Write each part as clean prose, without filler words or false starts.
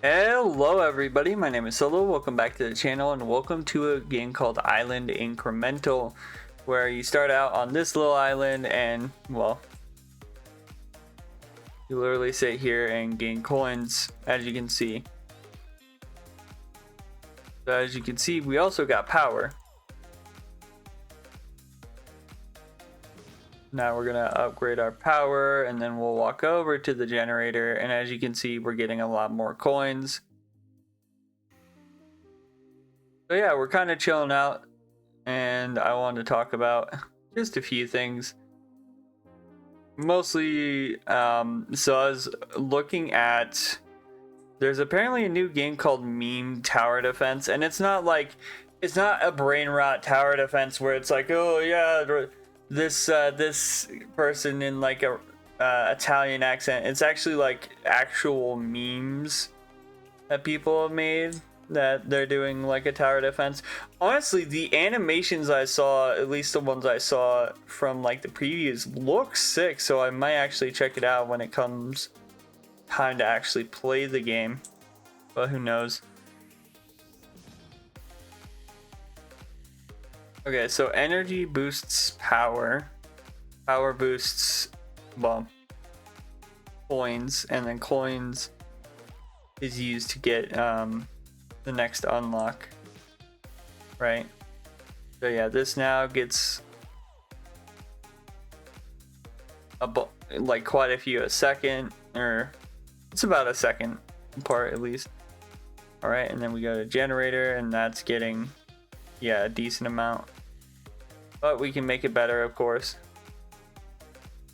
Hello everybody, my name is Solo, welcome back to the channel and welcome to a game called Island Incremental, where you start out on this little island and, well, you literally sit here and gain coins, as you can see. So as you can see, we also got power. Now we're gonna upgrade our power and then we'll walk over to the generator, and as you can see, we're getting a lot more coins. So yeah, we're kind of chilling out, and I wanted to talk about just a few things. Mostly, so I was looking at, there's apparently a new game called Meme Tower Defense, and it's not a brain rot tower defense where it's like, oh yeah, this person in like a Italian accent. It's actually like actual memes that people have made that they're doing like a tower defense. Honestly, the animations I saw, at least the ones I saw from like the previews, look sick, so I might actually check it out when it comes time to actually play the game, but who knows. Okay, so energy boosts power boosts, well, coins, and then coins is used to get the next unlock, right? So yeah, this now gets like quite a few a second, or it's about a second apart at least. All right, and then we go to generator, and that's getting, yeah, a decent amount, but we can make it better, of course.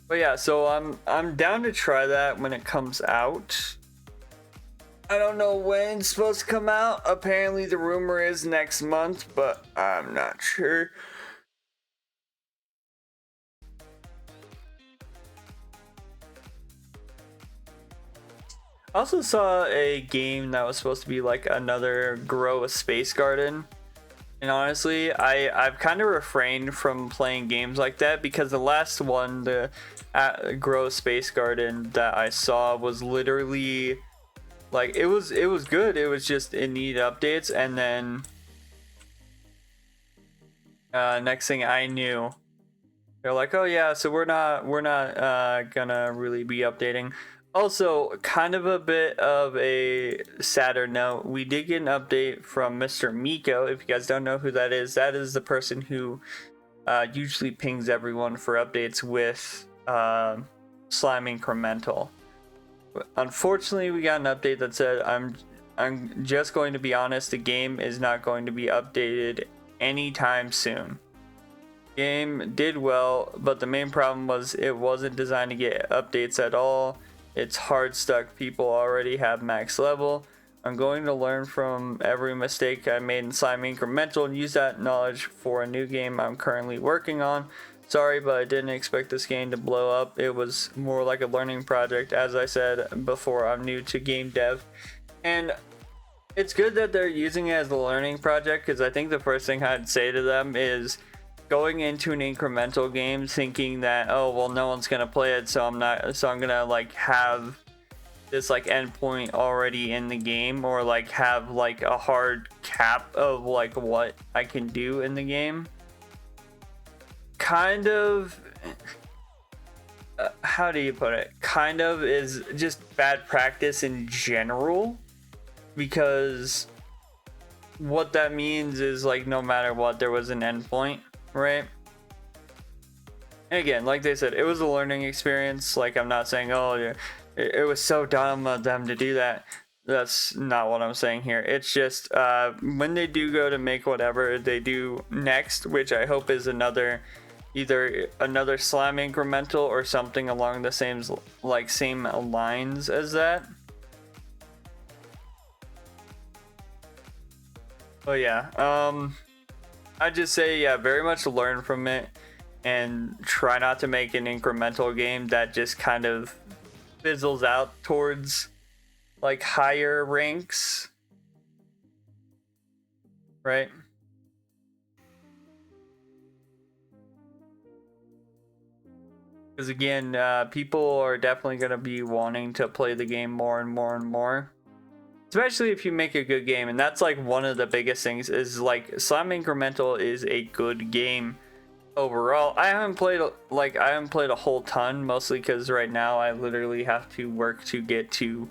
But yeah, so I'm down to try that when it comes out. I don't know when it's supposed to come out. Apparently the rumor is next month, but I'm not sure. I also saw a game that was supposed to be like another Grow a Space Garden. And honestly, I've kind of refrained from playing games like that because the last one, the Grow a Space Garden that I saw, was literally like, it was good. It was just, it needed updates, and then next thing I knew, they're like, oh yeah, so we're not gonna really be updating. Also, kind of a bit of a sadder note, we did get an update from Mr. Miko. If you guys don't know who that is the person who usually pings everyone for updates with Slime Incremental. Unfortunately, we got an update that said, I'm just going to be honest, the game is not going to be updated anytime soon. Game did well, but the main problem was it wasn't designed to get updates at all. It's hard stuck. People already have max level. I'm going to learn from every mistake I made in Slime Incremental and use that knowledge for a new game I'm currently working on. Sorry, but I didn't expect this game to blow up. It was more like a learning project. As I said before, I'm new to game dev, and it's good that they're using it as a learning project, because I think the first thing I'd say to them is going into an incremental game thinking that, oh well, no one's gonna play it, so I'm gonna like have this like endpoint already in the game, or like have like a hard cap of like what I can do in the game. Kind of, how do you put it? Kind of is just bad practice in general, because what that means is like no matter what, there was an endpoint, right? And again, like they said, it was a learning experience. Like, I'm not saying, oh yeah, it was so dumb of them to do that. That's not what I'm saying here. It's just when they do go to make whatever they do next, which I hope is either another Slime Incremental or something along the same lines as that. Oh yeah, I just say, yeah, very much learn from it and try not to make an incremental game that just kind of fizzles out towards like higher ranks, right? Because again, people are definitely going to be wanting to play the game more and more and more. especially if you make a good game. And that's like one of the biggest things is like Slime Incremental is a good game overall. I haven't played a whole ton, mostly because right now I literally have to work to get to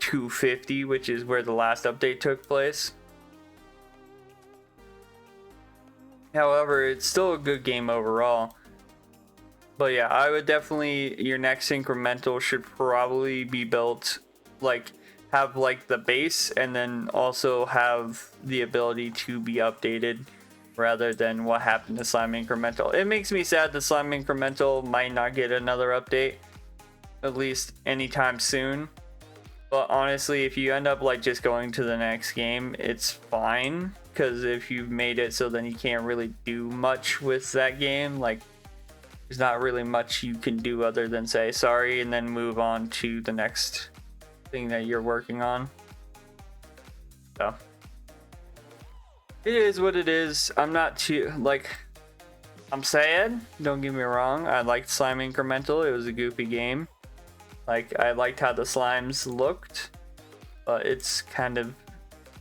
250, which is where the last update took place. However, it's still a good game overall. But yeah, I would definitely, your next incremental should probably be built like have like the base and then also have the ability to be updated rather than what happened to Slime Incremental. It makes me sad that Slime Incremental might not get another update, at least anytime soon. But honestly, if you end up like just going to the next game, it's fine, because if you've made it so then you can't really do much with that game, like there's not really much you can do other than say sorry and then move on to the next thing that you're working on. So it is what it is. I'm not too like, I'm sad, don't get me wrong. I liked Slime Incremental. It was a goofy game. Like, I liked how the slimes looked, but it's kind of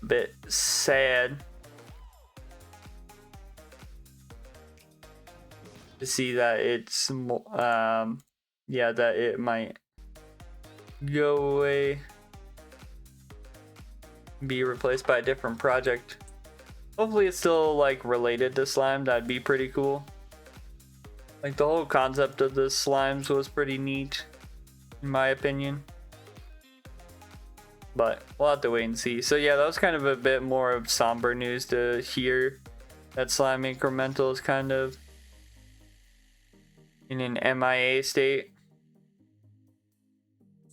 a bit sad to see that it's yeah, that it might go away, be replaced by a different project. Hopefully it's still like related to slime. That'd be pretty cool. Like, the whole concept of the slimes was pretty neat, in my opinion. But we'll have to wait and see. So yeah, that was kind of a bit more of somber news to hear that Slime Incremental is kind of in an MIA state.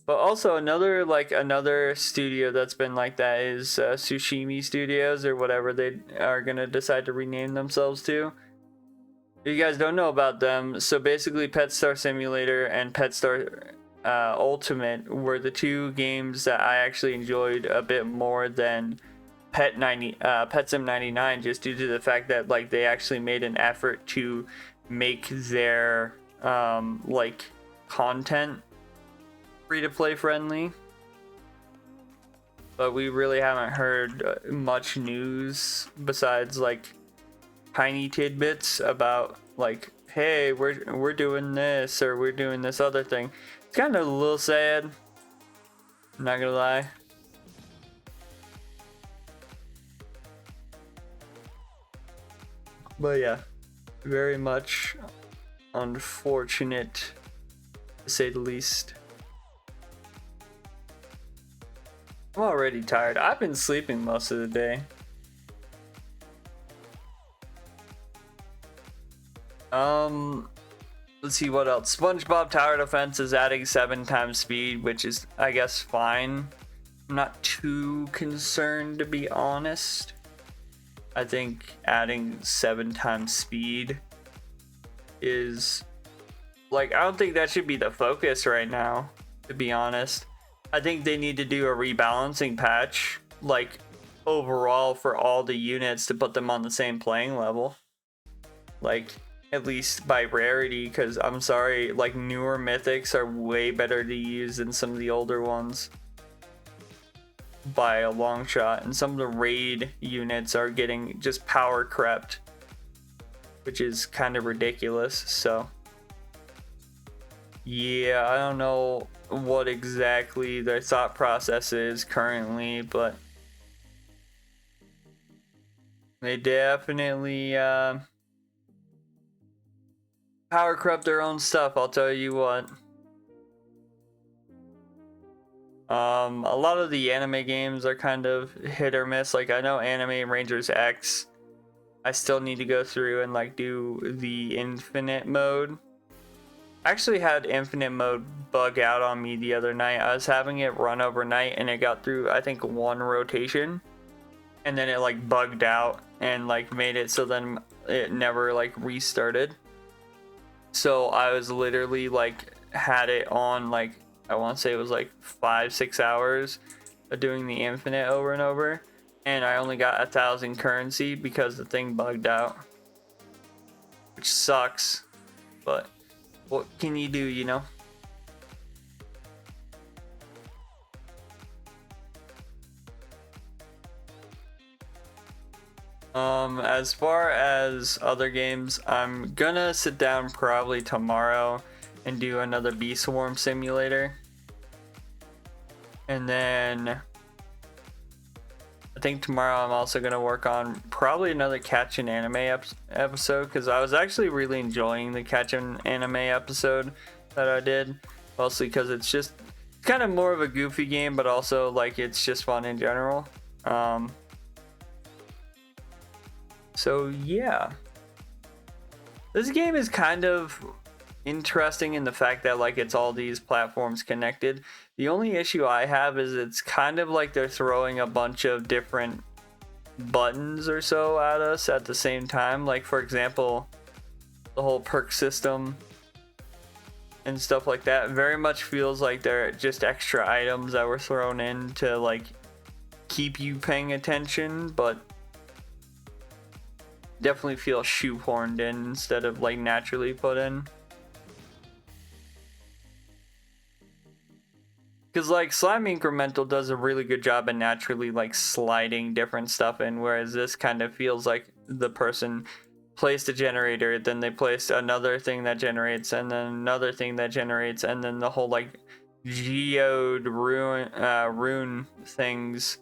But also another studio that's been like that is Sushimi Studios, or whatever they are gonna decide to rename themselves to. If you guys don't know about them, so basically Pet Star Simulator and Pet Star Ultimate were the two games that I actually enjoyed a bit more than Pet Sim 99, just due to the fact that like they actually made an effort to make their like content free-to-play friendly. But we really haven't heard much news besides like tiny tidbits about like, hey, we're doing this or we're doing this other thing. It's kind of a little sad, I'm not gonna lie. But yeah, very much unfortunate, to say the least. I'm already tired. I've been sleeping most of the day. Let's see what else. SpongeBob Tower Defense is adding 7 times speed, which is, I guess, fine. I'm not too concerned, to be honest. I think adding 7 times speed is like, I don't think that should be the focus right now, to be honest. I think they need to do a rebalancing patch, like overall for all the units, to put them on the same playing level, like at least by rarity, because I'm sorry, like newer mythics are way better to use than some of the older ones by a long shot, and some of the raid units are getting just power crept, which is kind of ridiculous. So yeah, I don't know what exactly their thought process is currently, but they definitely power corrupt their own stuff, I'll tell you what. A lot of the anime games are kind of hit or miss. Like, I know Anime Rangers X, I still need to go through and like do the infinite mode. I actually had infinite mode bug out on me the other night. I was having it run overnight and it got through, I think, 1 rotation, and then it like bugged out and like made it so then it never like restarted. So I was literally like had it on, like, I want to say it was like 5-6 hours of doing the infinite over and over, and I only got 1,000 currency because the thing bugged out, which sucks, but what can you do, you know? As far as other games, I'm gonna sit down probably tomorrow and do another Bee Swarm simulator. And then I think tomorrow I'm also gonna work on probably another Catch an Anime episode, because I was actually really enjoying the Catch an Anime episode that I did, mostly because it's just kind of more of a goofy game, but also like it's just fun in general. So yeah, this game is kind of interesting in the fact that like it's all these platforms connected. The only issue I have is it's kind of like they're throwing a bunch of different buttons or so at us at the same time. Like for example, the whole perk system and stuff like that very much feels like they're just extra items that were thrown in to like keep you paying attention, but definitely feel shoehorned in instead of like naturally put in. Because like Slime Incremental does a really good job at naturally like sliding different stuff in, whereas this kind of feels like the person placed a generator, then they placed another thing that generates, and then another thing that generates, and then the whole like geode rune things,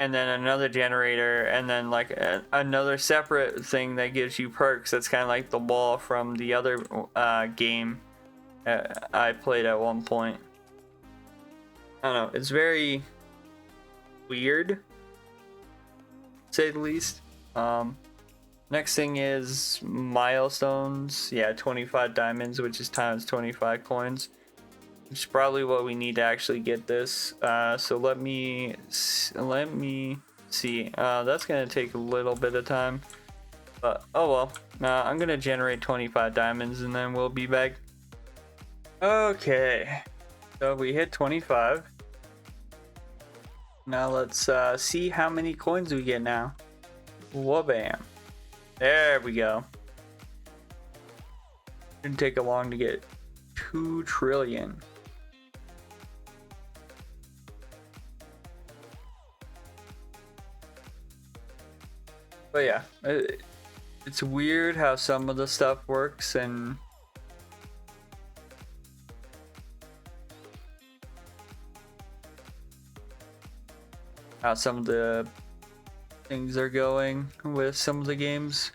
and then another generator, and then like another separate thing that gives you perks. That's kind of like the wall from the other game I played at one point. I don't know, it's very weird, to say the least. Next thing is milestones. Yeah, 25 diamonds, which is times 25 coins, which is probably what we need to actually get this. So let me see. That's gonna take a little bit of time, but oh well. I'm gonna generate 25 diamonds and then we'll be back. Okay, so we hit 25. Now let's see how many coins we get now. Whoa-bam. There we go. Didn't take a long to get 2 trillion. But yeah, it's weird how some of the stuff works and how some of the things are going with some of the games.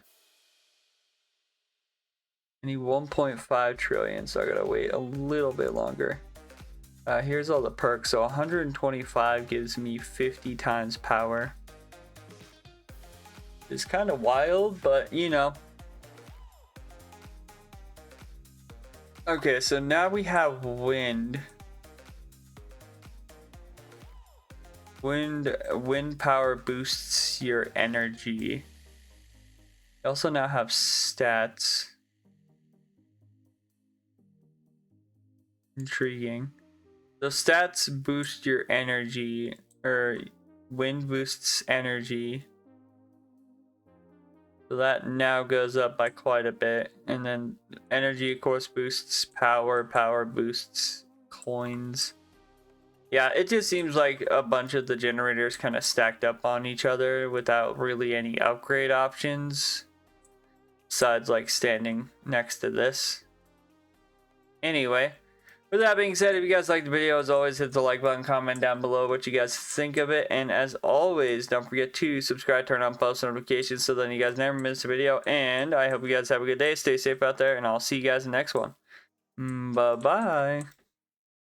I need 1.5 trillion, so I gotta wait a little bit longer. Here's all the perks. So 125 gives me 50 times power. It's kind of wild, but you know. Okay, so now we have wind. Wind power boosts your energy. We also now have stats. Intriguing. So stats boost your energy, or wind boosts energy. So that now goes up by quite a bit. And then energy, of course, boosts power. Power boosts coins. Yeah, it just seems like a bunch of the generators kind of stacked up on each other without really any upgrade options. Besides like standing next to this. Anyway, with that being said, if you guys liked the video, as always, hit the like button, comment down below what you guys think of it. And as always, don't forget to subscribe, turn on post notifications so then you guys never miss a video. And I hope you guys have a good day. Stay safe out there, and I'll see you guys in the next one. Bye-bye.